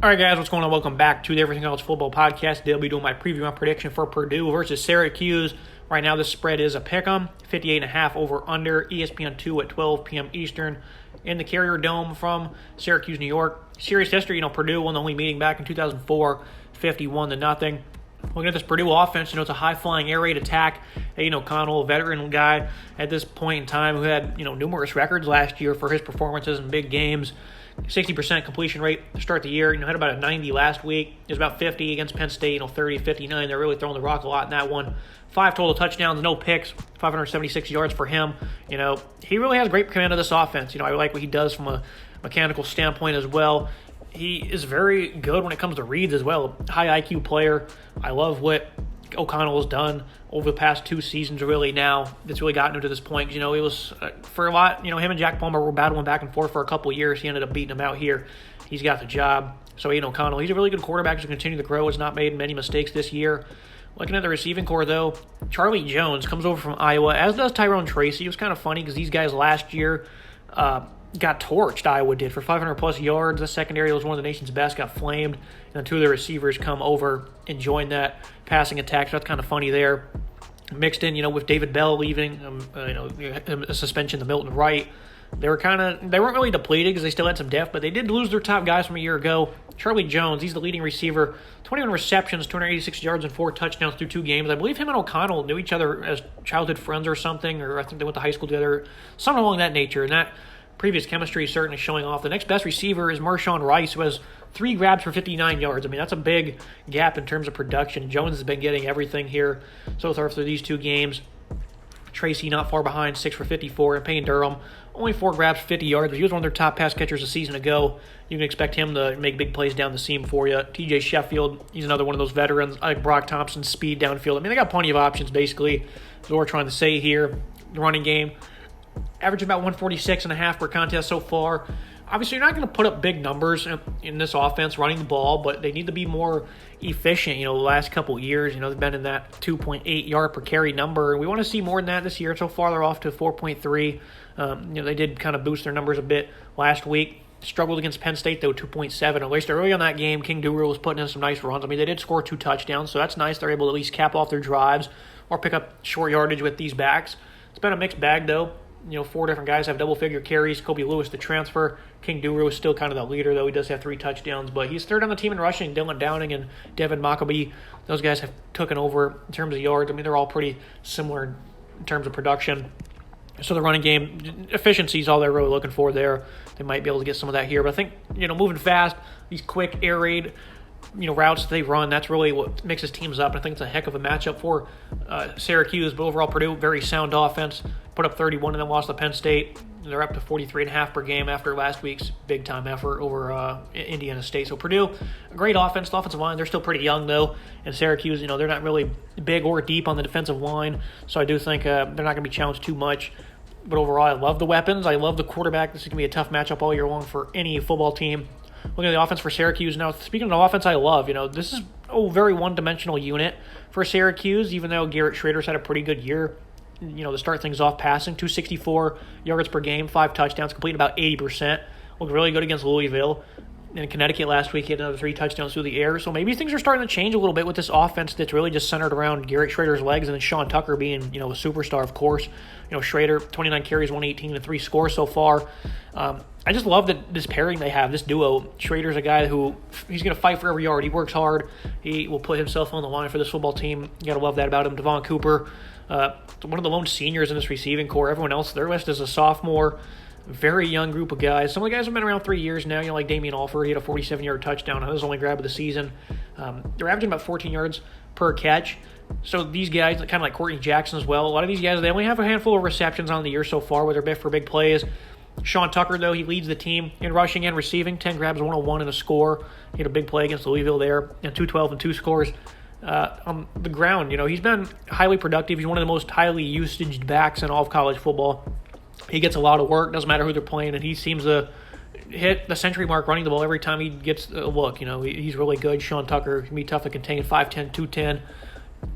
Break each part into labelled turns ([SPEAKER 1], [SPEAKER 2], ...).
[SPEAKER 1] All right, guys, what's going on? Welcome back to the Everything Else Football Podcast. Today I'll be doing my preview and prediction for Purdue versus Syracuse. Right now, this spread is a pick'em, 58.5 over under, ESPN2 at 12 p.m. Eastern in the Carrier Dome from Syracuse, New York. Serious history, Purdue won the only meeting back in 2004, 51-0. Looking at this Purdue offense, it's a high-flying air raid attack. Aiden O'Connell, a veteran guy at this point in time who had, numerous records last year for his performances in big games. 60% completion rate to start the year. Had about a 90 last week. It was about 50 against Penn State, 30, 59. They're really throwing the rock a lot in that one. 5 total touchdowns, no picks, 576 yards for him. He really has great command of this offense. I like what he does from a mechanical standpoint as well. He is very good when it comes to reads as well. High IQ player. I love what O'Connell has done over the past 2 seasons, really. Now it's really gotten him to this point. It was for a lot. Him and Jack Palmer were battling back and forth for a couple years. He ended up beating him out here. He's got the job. So Aiden O'Connell, he's a really good quarterback. He's going to continue to grow. Has not made many mistakes this year. Looking at the receiving core, though, Charlie Jones comes over from Iowa, as does Tyrone Tracy. It was kind of funny because these guys last year got torched, Iowa did, for 500-plus yards. The secondary was one of the nation's best, got flamed. And then 2 of the receivers come over and join that passing attack. So that's kind of funny there. Mixed in, with David Bell leaving, a suspension to Milton Wright. They weren't really depleted because they still had some depth, but they did lose their top guys from a year ago. Charlie Jones, he's the leading receiver, 21 receptions, 286 yards, and 4 touchdowns through 2 games. I believe him and O'Connell knew each other as childhood friends or something, or I think they went to high school together, something along that nature. And that previous chemistry is certainly showing off. The next best receiver is Marshawn Rice, who has 3 grabs for 59 yards. That's a big gap in terms of production. Jones has been getting everything here so far through these 2 games. Tracy not far behind, 6 for 54. And Payne Durham, only 4 grabs, 50 yards, but he was one of their top pass catchers a season ago. You can expect him to make big plays down the seam for you. TJ Sheffield, he's another one of those veterans. I like Brock Thompson's speed downfield. They got plenty of options, basically, is what we're trying to say here. The running game, averaging about 146.5 per contest so far. Obviously, you're not going to put up big numbers in this offense running the ball, but they need to be more efficient. The last couple of years, they've been in that 2.8 yard per carry number. We want to see more than that this year. So far, they're off to 4.3. They did kind of boost their numbers a bit last week. Struggled against Penn State, though, 2.7. At least early on that game, King Doerr was putting in some nice runs. They did score 2 touchdowns, so that's nice. They're able to at least cap off their drives or pick up short yardage with these backs. It's been a mixed bag, though. 4 different guys have double-figure carries. Kobe Lewis, the transfer. King Doerr is still kind of the leader, though. He does have 3 touchdowns, but he's third on the team in rushing. Dylan Downing and Devin Maccabee, those guys have taken over in terms of yards. They're all pretty similar in terms of production. So the running game, efficiency is all they're really looking for there. They might be able to get some of that here. But I think, moving fast, these quick air raid routes they run, that's really what mixes teams up. I think it's a heck of a matchup for Syracuse, but overall Purdue, very sound offense. Put up 31 and then lost to Penn State. They're up to 43.5 per game after last week's big-time effort over Indiana State. So Purdue, a great offense. The offensive line, they're still pretty young, though. And Syracuse, they're not really big or deep on the defensive line. So I do think they're not going to be challenged too much. But overall, I love the weapons. I love the quarterback. This is going to be a tough matchup all year long for any football team. Looking at the offense for Syracuse now. Speaking of the offense I love, this is a very one-dimensional unit for Syracuse, even though Garrett Schrader's had a pretty good year. To start things off passing, 264 yards per game, 5 touchdowns, completing about 80%. Looked really good against Louisville. In Connecticut last week, he had another 3 touchdowns through the air. So maybe things are starting to change a little bit with this offense that's really just centered around Garrett Schrader's legs and then Sean Tucker being, a superstar, of course. Schrader, 29 carries, 118, and 3 scores so far. I just love this pairing they have, this duo. Schrader's a guy who, he's going to fight for every yard. He works hard. He will put himself on the line for this football team. You got to love that about him. Devon Cooper, one of the lone seniors in this receiving core. Everyone else, their list is a sophomore. Very young group of guys. Some of the guys have been around 3 years now. Like Damian Alford, he had a 47-yard touchdown. That was his only grab of the season. They're averaging about 14 yards per catch. So these guys, kind of like Courtney Jackson as well, a lot of these guys, they only have a handful of receptions on the year so far, where they're big for big plays. Sean Tucker, though, he leads the team in rushing and receiving. 10 grabs, 101 and a score. He had a big play against Louisville there, and 212 and 2 scores. On the ground, he's been highly productive. He's one of the most highly usaged backs in all of college football. He gets a lot of work, doesn't matter who they're playing, and he seems to hit the century mark running the ball every time he gets a look. He's really good. Sean Tucker can be tough to contain, 5'10", 210.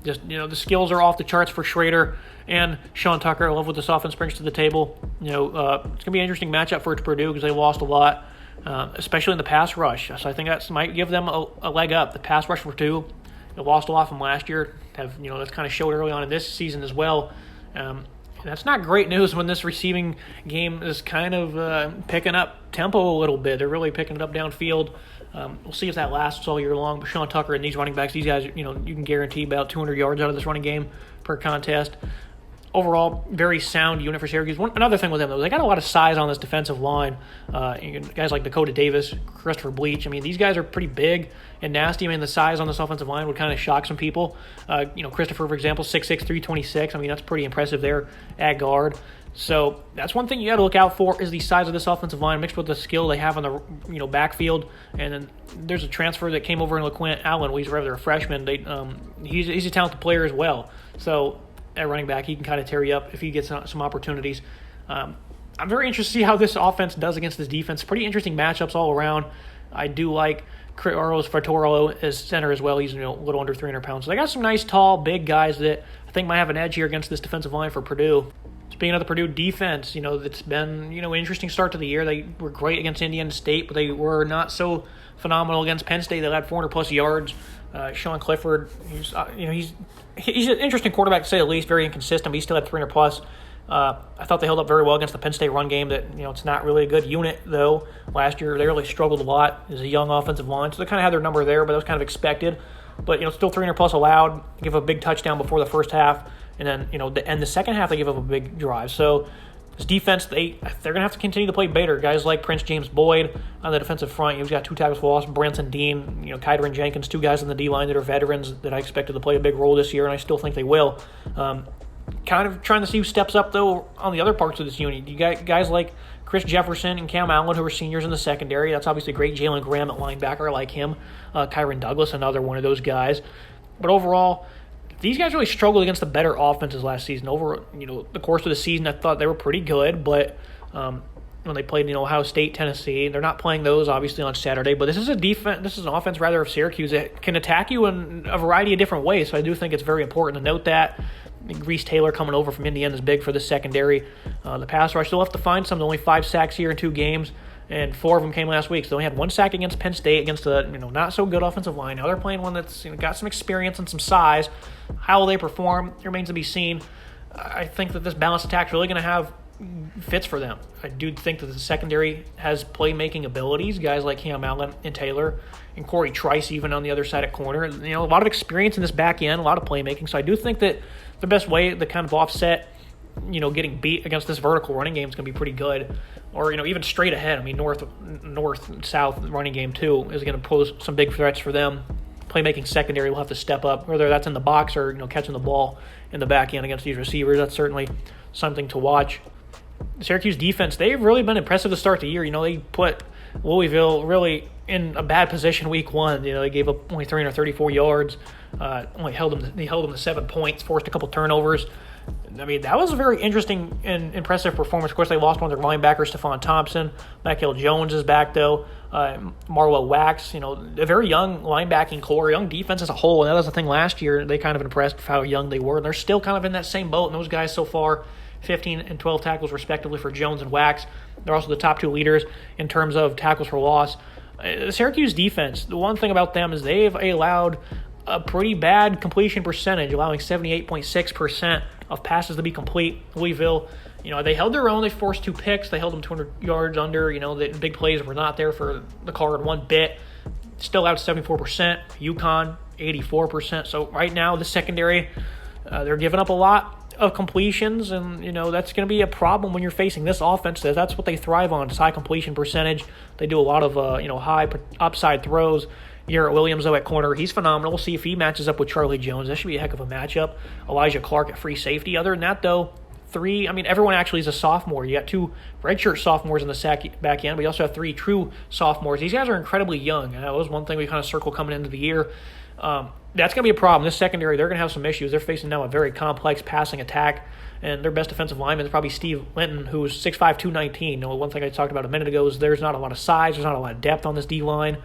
[SPEAKER 1] Just, the skills are off the charts for Schrader and Sean Tucker. I love what this offense brings to the table. It's going to be an interesting matchup for Purdue because they lost a lot especially in the pass rush. So I think that might give them a leg up. The pass rush for Purdue, they lost a lot from last year. That's kind of showed early on in this season as well. That's not great news when this receiving game is kind of picking up tempo a little bit. They're really picking it up downfield. We'll see if that lasts all year long. But Sean Tucker and these running backs, these guys, you can guarantee about 200 yards out of this running game per contest. Overall, very sound unit for Syracuse. Another thing with them, though, they got a lot of size on this defensive line. Guys like Dakota Davis, Christopher Bleach. These guys are pretty big and nasty. The size on this offensive line would kind of shock some people. Christopher, for example, 6'6", 326. That's pretty impressive there at guard. So that's one thing you got to look out for is the size of this offensive line mixed with the skill they have on the backfield. And then there's a transfer that came over in LaQuint Allen. He's rather a freshman. He's a talented player as well. So at running back, he can kind of tear you up if he gets some opportunities. I'm very interested to see how this offense does against this defense. Pretty interesting matchups all around. I do like Carlos Fatoro as center as well. He's a little under 300 pounds. So they got some nice, tall, big guys that I think might have an edge here against this defensive line for Purdue. Speaking of the Purdue defense, it's been, an interesting start to the year. They were great against Indiana State, but they were not so phenomenal against Penn State. They had 400-plus yards. Sean Clifford, he's an interesting quarterback to say the least, very inconsistent, but he still had 300-plus. I thought they held up very well against the Penn State run game. That it's not really a good unit, though. Last year, they really struggled a lot as a young offensive line, so they kind of had their number there, but that was kind of expected. But, still 300-plus allowed, give a big touchdown before the first half. And then, the second half, they give up a big drive. So this defense, they're going to have to continue to play better. Guys like Prince James Boyd on the defensive front. He's got 2 tackles for loss. Branson Dean, Kyron Jenkins, 2 guys on the D-line that are veterans that I expected to play a big role this year, and I still think they will. Kind of trying to see who steps up, though, on the other parts of this unit. You got guys like Chris Jefferson and Cam Allen, who are seniors in the secondary. That's obviously great. Jalen Graham at linebacker, I like him. Kyron Douglas, another one of those guys. But overall, these guys really struggled against the better offenses last season. Over the course of the season, I thought they were pretty good, but when they played Ohio State, Tennessee, they're not playing those obviously on Saturday. But this is an offense rather of Syracuse that can attack you in a variety of different ways. So I do think it's very important to note that. Reese Taylor coming over from Indiana is big for the secondary. The pass rush, they'll have to find some. Only 5 sacks here in 2 games. And 4 of them came last week. So they only had 1 sack against Penn State against a not so good offensive line. Now they're playing one that's got some experience and some size. How will they perform remains to be seen. I think that this balanced attack is really going to have fits for them. I do think that the secondary has playmaking abilities. Guys like Cam Allen and Taylor and Corey Trice even on the other side at corner. A lot of experience in this back end, a lot of playmaking. So I do think that the best way to kind of offset getting beat against this vertical running game is going to be pretty good. Or, even straight ahead. North, south running game, too, is going to pose some big threats for them. Playmaking secondary will have to step up, whether that's in the box or, catching the ball in the back end against these receivers. That's certainly something to watch. The Syracuse defense, they've really been impressive to start the year. They put Louisville really in a bad position week 1. They gave up only 334 yards, they held them to 7 points, forced a couple turnovers. That was a very interesting and impressive performance. Of course, they lost one of their linebackers, Stephon Thompson. Michael Jones is back, though. Marlo Wax, a very young linebacking core, young defense as a whole. And that was the thing last year. They kind of impressed with how young they were. And they're still kind of in that same boat. And those guys so far, 15 and 12 tackles respectively for Jones and Wax. They're also the top 2 leaders in terms of tackles for loss. The Syracuse defense, the one thing about them is they've allowed a pretty bad completion percentage, allowing 78.6% of passes to be complete. Louisville, they held their own. They forced 2 picks. They held them 200 yards under. The big plays were not there for the card one bit. Still out 74%. UConn, 84%. So right now, the secondary, they're giving up a lot of completions, and that's going to be a problem when you're facing this offense. That's what they thrive on, is high completion percentage. They do a lot of high upside throws. Garrett Williams, though, at corner, he's phenomenal. We'll see if he matches up with Charlie Jones. That should be a heck of a matchup. Elijah Clark at free safety. Other than that, though, everyone actually is a sophomore. You got 2 redshirt sophomores in the back end, but you also have 3 true sophomores. These guys are incredibly young. That was one thing we kind of circled coming into the year. That's going to be a problem. This secondary, they're going to have some issues. They're facing now a very complex passing attack, and their best defensive lineman is probably Steve Linton, who's 6'5", 219. One thing I talked about a minute ago is there's not a lot of size. There's not a lot of depth on this D-line.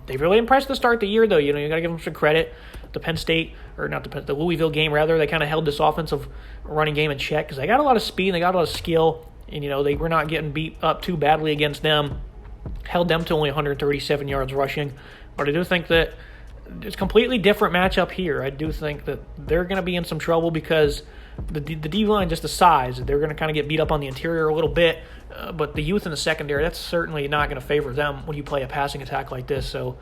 [SPEAKER 1] They've really impressed to start the year, though. You got to give them some credit. The Louisville game, rather, they kind of held this offensive running game in check because they got a lot of speed and they got a lot of skill. And, they were not getting beat up too badly against them. held them to only 137 yards rushing. But I do think that it's a completely different matchup here. I do think that they're going to be in some trouble because the D-line, just the size, they're going to kind of get beat up on the interior a little bit. But the youth in the secondary, that's certainly not going to favor them when you play a passing attack like this. So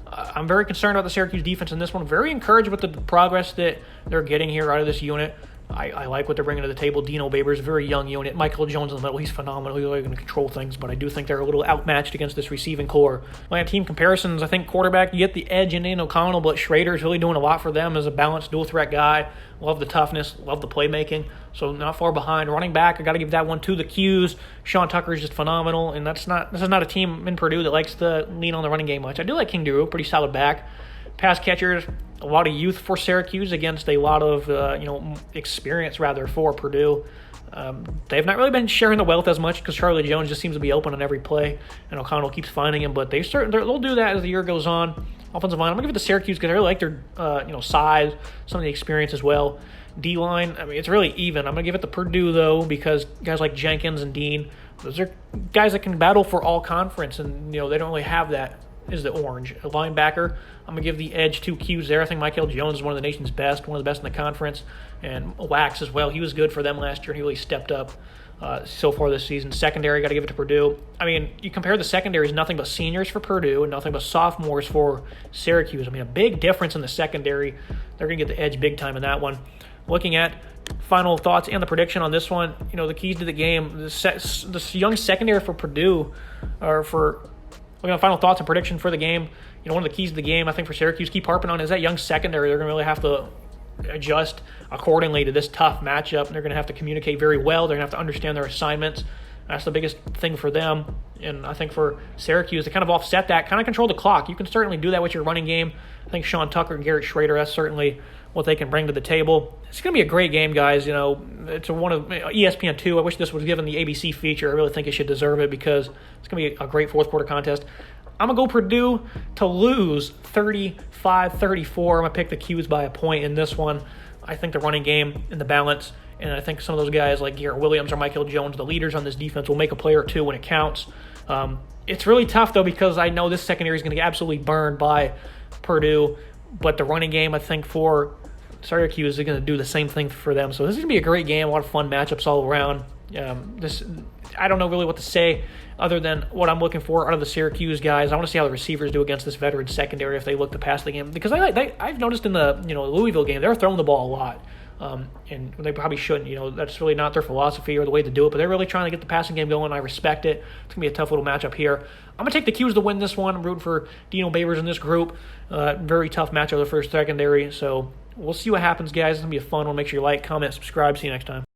[SPEAKER 1] I'm very concerned about the Syracuse defense in this one. Very encouraged with the progress that they're getting here out of this unit. I like what they're bringing to the table. Dino Babers, very young unit. Michael Jones in the middle, he's phenomenal. He's really going to control things, but I do think they're a little outmatched against this receiving core. Playing team comparisons, I think quarterback, you get the edge in O'Connell, but Schrader's really doing a lot for them as a balanced dual-threat guy. Love the toughness, love the playmaking, so not far behind. Running back, I got to give that one to the Cuse. Sean Tucker is just phenomenal, and this is not a team in Purdue that likes to lean on the running game much. I do like King Duru, pretty solid back. Pass catchers, a lot of youth for Syracuse against a lot of experience rather for Purdue. They've not really been sharing the wealth as much because Charlie Jones just seems to be open on every play, and O'Connell keeps finding him. But they'll do that as the year goes on. Offensive line, I'm gonna give it to Syracuse because I really like their size, some of the experience as well. D line, I mean it's really even. I'm gonna give it to Purdue though because guys like Jenkins and Dean, those are guys that can battle for all conference, and they don't really have that. Is the orange. A linebacker, I'm going to give the edge to Cuse there. I think Michael Jones is one of the nation's best, one of the best in the conference, and Wax as well. He was good for them last year, and he really stepped up so far this season. Secondary, got to give it to Purdue. I mean, you compare the secondaries, nothing but seniors for Purdue and nothing but sophomores for Syracuse. I mean, a big difference in the secondary. They're going to get the edge big time in that one. Looking at final thoughts and the prediction on this one, the keys to the game, the young secondary for Purdue are for – final thoughts and prediction for the game. One of the keys to the game, I think, for Syracuse, keep harping on is that young secondary. They're going to really have to adjust accordingly to this tough matchup. They're going to have to communicate very well. They're going to have to understand their assignments. That's the biggest thing for them. And I think for Syracuse, to kind of offset that, kind of control the clock. You can certainly do that with your running game. I think Sean Tucker and Garrett Schrader, that's certainly what they can bring to the table. It's going to be a great game, guys. It's one of ESPN2. I wish this was given the ABC feature. I really think it should deserve it because it's going to be a great fourth quarter contest. I'm going to go Purdue to lose 35-34. I'm going to pick the Cuse by a point in this one. I think the running game and the balance, and I think some of those guys like Garrett Williams or Michael Jones, the leaders on this defense, will make a play or two when it counts. It's really tough, though, because I know this secondary is going to get absolutely burned by Purdue, but the running game, I think, for Syracuse is going to do the same thing for them. So this is going to be a great game, a lot of fun matchups all around. I don't know really what to say other than what I'm looking for out of the Syracuse guys. I want to see how the receivers do against this veteran secondary if they look to pass the game. Because I've noticed in the Louisville game, they're throwing the ball a lot. And they probably shouldn't. That's really not their philosophy or the way to do it. But they're really trying to get the passing game going. I respect it. It's going to be a tough little matchup here. I'm going to take the Cuse to win this one. I'm rooting for Dino Babers in this group. Very tough matchup, the first secondary. So we'll see what happens, guys. It's going to be a fun one. Make sure you like, comment, subscribe. See you next time.